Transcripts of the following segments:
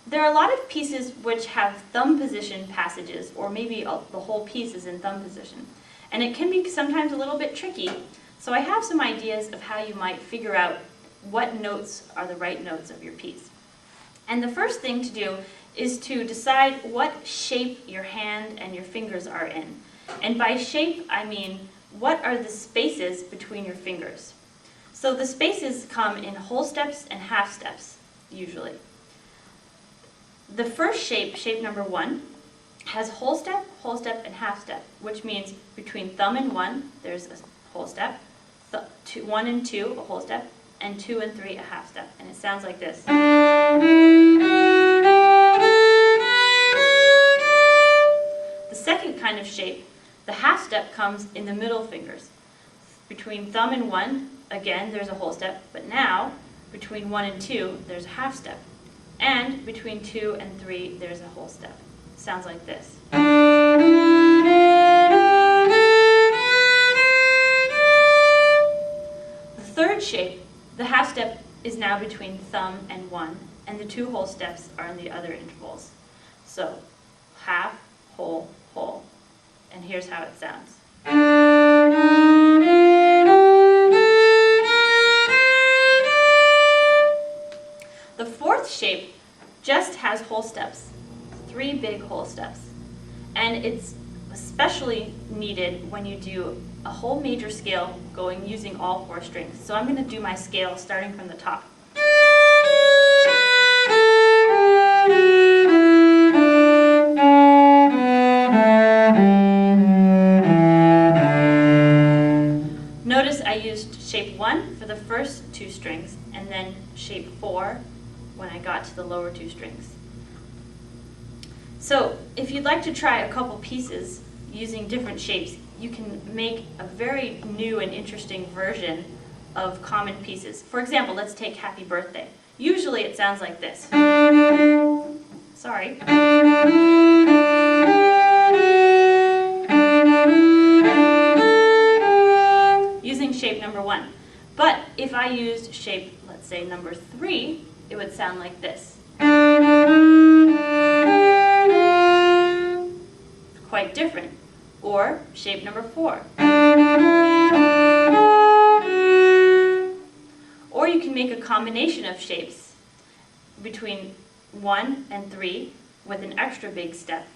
There are a lot of pieces which have thumb position passages, or maybe the whole piece is in thumb position. And it can be sometimes a little bit tricky, so I have some ideas of how you might figure out what notes are the right notes of your piece. And the first thing to do is to decide what shape your hand and your fingers are in. And by shape, I mean, what are the spaces between your fingers? So the spaces come in whole steps and half steps, usually. The first shape, shape number 1, has whole step, and half step, which means between thumb and 1, there's a whole step, 1 and 2, a whole step, and 2 and 3, a half step. And it sounds like this. The second kind of shape, the half step, comes in the middle fingers. Between thumb and 1, again, there's a whole step, but now, between 1 and 2, there's a half step. And between 2 and 3, there's a whole step. It sounds like this. The third shape, the half step, is now between thumb and 1, and the 2 whole steps are in the other intervals. So, half, whole, whole. And here's how it sounds. The fourth shape just has whole steps, 3 big whole steps. And it's especially needed when you do a whole major scale using all 4 strings. So I'm going to do my scale starting from the top. Notice I used shape 1 for the first 2 strings, and then shape 4 when I got to the lower 2 strings. So if you'd like to try a couple pieces using different shapes, you can make a very new and interesting version of common pieces. For example, let's take Happy Birthday. Usually it sounds like this. Sorry. Using shape number 1. But if I used shape, let's say number 3, it would sound like this. Quite different. Or shape number 4. Or you can make a combination of shapes between 1 and 3 with an extra big step.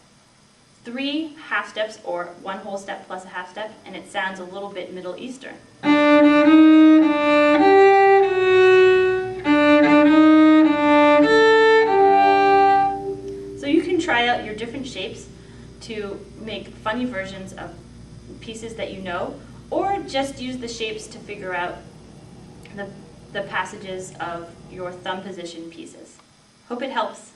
3 half steps, or 1 whole step plus a half step, and it sounds a little bit Middle Eastern. So you can try out your different shapes to make funny versions of pieces that you know, or just use the shapes to figure out the passages of your thumb position pieces. Hope it helps.